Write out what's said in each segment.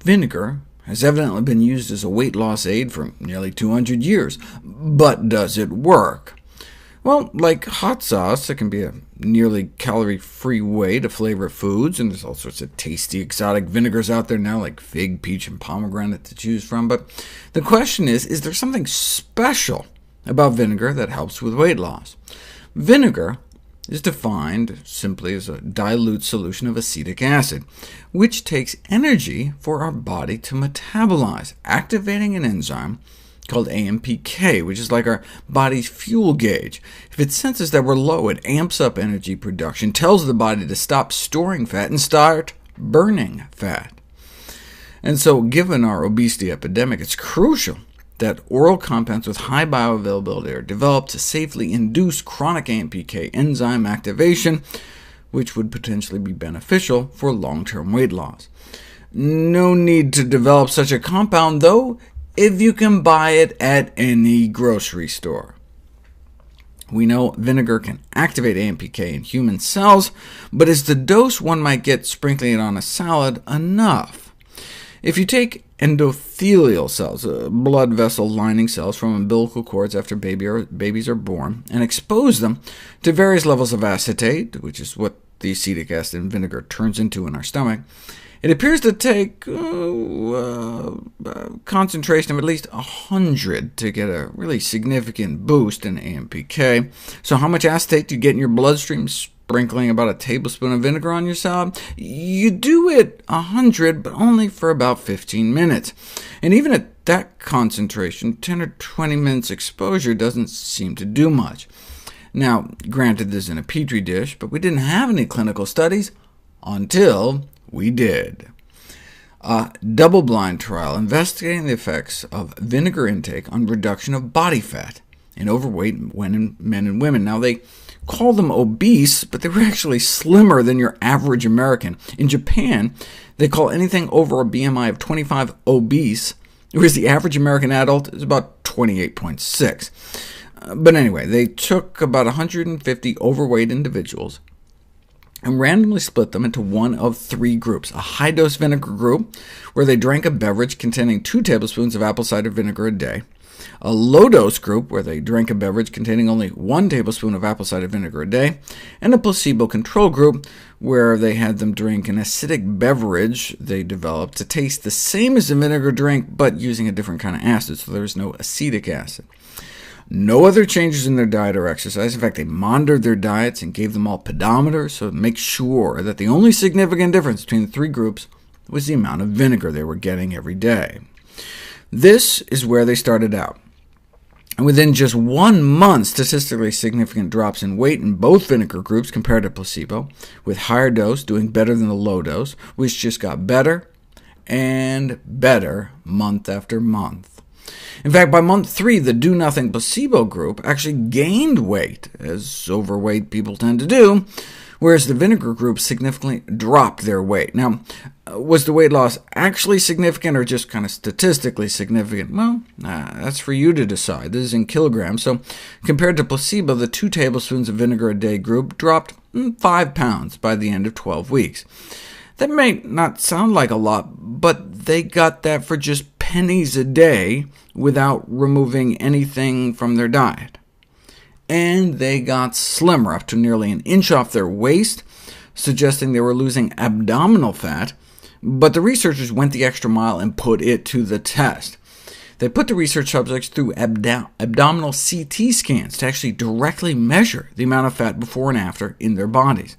Vinegar has evidently been used as a weight loss aid for nearly 200 years. But does it work? Well, like hot sauce, it can be a nearly calorie-free way to flavor foods, and there's all sorts of tasty exotic vinegars out there now, like fig, peach, and pomegranate to choose from. But the question is there something special about vinegar that helps with weight loss? Vinegar is defined simply as a dilute solution of acetic acid, which takes energy for our body to metabolize, activating an enzyme called AMPK, which is like our body's fuel gauge. If it senses that we're low, it amps up energy production, tells the body to stop storing fat and start burning fat. And so, given our obesity epidemic, it's crucial that oral compounds with high bioavailability are developed to safely induce chronic AMPK enzyme activation, which would potentially be beneficial for long-term weight loss. No need to develop such a compound, though, if you can buy it at any grocery store. We know vinegar can activate AMPK in human cells, but is the dose one might get sprinkling it on a salad enough? If you take endothelial cells, blood vessel lining cells from umbilical cords after babies are born, and expose them to various levels of acetate, which is what the acetic acid in vinegar turns into in our stomach, it appears to take concentration of at least 100 to get a really significant boost in AMPK. So how much acetate do you get in your bloodstream sprinkling about a tablespoon of vinegar on your salad? You do it 100, but only for about 15 minutes. And even at that concentration, 10 or 20 minutes exposure doesn't seem to do much. Now, granted, this is in a petri dish, but we didn't have any clinical studies until we did. A double-blind trial investigating the effects of vinegar intake on reduction of body fat in overweight men and women. Now, they call them obese, but they were actually slimmer than your average American. In Japan, they call anything over a BMI of 25 obese, whereas the average American adult is about 28.6. But anyway, they took about 150 overweight individuals and randomly split them into one of three groups: a high-dose vinegar group, where they drank a beverage containing 2 tablespoons of apple cider vinegar a day; a low-dose group, where they drank a beverage containing only 1 tablespoon of apple cider vinegar a day; and a placebo control group, where they had them drink an acidic beverage they developed to taste the same as a vinegar drink, but using a different kind of acid, so there was no acetic acid. No other changes in their diet or exercise. In fact, they monitored their diets and gave them all pedometers, so to make sure that the only significant difference between the 3 groups was the amount of vinegar they were getting every day. This is where they started out. And within just 1 month, statistically significant drops in weight in both vinegar groups compared to placebo, with higher dose doing better than the low dose, which just got better and better month after month. In fact, by month 3, the do-nothing placebo group actually gained weight, as overweight people tend to do, whereas the vinegar group significantly dropped their weight. Now, was the weight loss actually significant or just kind of statistically significant? Well, that's for you to decide. This is in kilograms, so compared to placebo, the 2 tablespoons of vinegar a day group dropped 5 pounds by the end of 12 weeks. That may not sound like a lot, but they got that for just pennies a day without removing anything from their diet. And they got slimmer, up to nearly an inch off their waist, suggesting they were losing abdominal fat, but the researchers went the extra mile and put it to the test. They put the research subjects through abdominal CT scans to actually directly measure the amount of fat before and after in their bodies.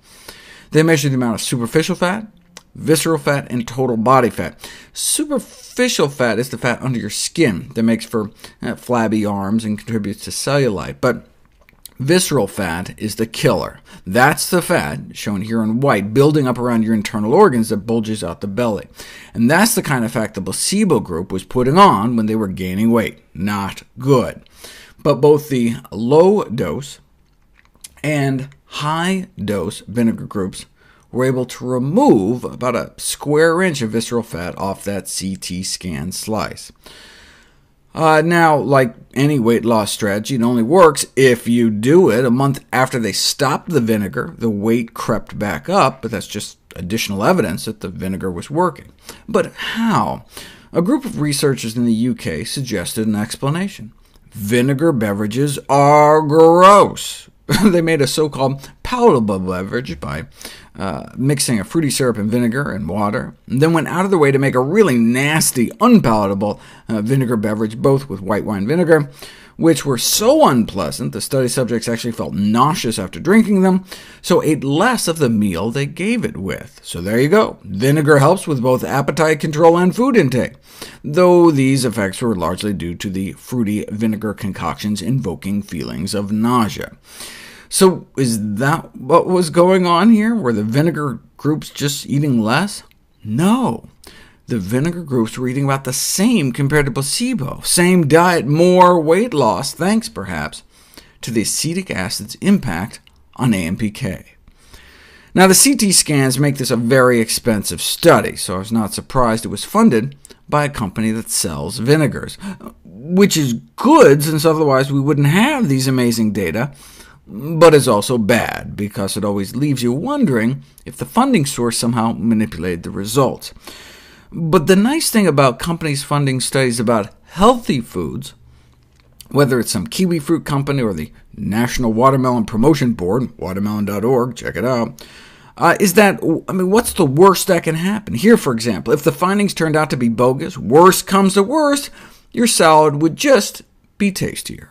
They measured the amount of superficial fat, visceral fat, and total body fat. Superficial fat is the fat under your skin that makes for flabby arms and contributes to cellulite, but visceral fat is the killer. That's the fat, shown here in white, building up around your internal organs that bulges out the belly. And that's the kind of fat the placebo group was putting on when they were gaining weight. Not good. But both the low-dose and high-dose vinegar groups were able to remove about a square inch of visceral fat off that CT scan slice. Now, like any weight loss strategy, it only works if you do it. A month after they stopped the vinegar, the weight crept back up, but that's just additional evidence that the vinegar was working. But how? A group of researchers in the UK suggested an explanation. Vinegar beverages are gross. They made a so-called palatable beverage by mixing a fruity syrup and vinegar and water, and then went out of their way to make a really nasty, unpalatable vinegar beverage, both with white wine vinegar, which were so unpleasant the study subjects actually felt nauseous after drinking them, so ate less of the meal they gave it with. So there you go. Vinegar helps with both appetite control and food intake, though these effects were largely due to the fruity vinegar concoctions invoking feelings of nausea. So is that what was going on here? Were the vinegar groups just eating less? No. The vinegar groups were eating about the same compared to placebo. Same diet, more weight loss, thanks perhaps to the acetic acid's impact on AMPK. Now, the CT scans make this a very expensive study, so I was not surprised it was funded by a company that sells vinegars, which is good, since otherwise we wouldn't have these amazing data, but is also bad, because it always leaves you wondering if the funding source somehow manipulated the results. But the nice thing about companies funding studies about healthy foods, whether it's some kiwi fruit company or the National Watermelon Promotion Board, watermelon.org, check it out, is that, what's the worst that can happen? Here, for example, if the findings turned out to be bogus, worst comes to worst, your salad would just be tastier.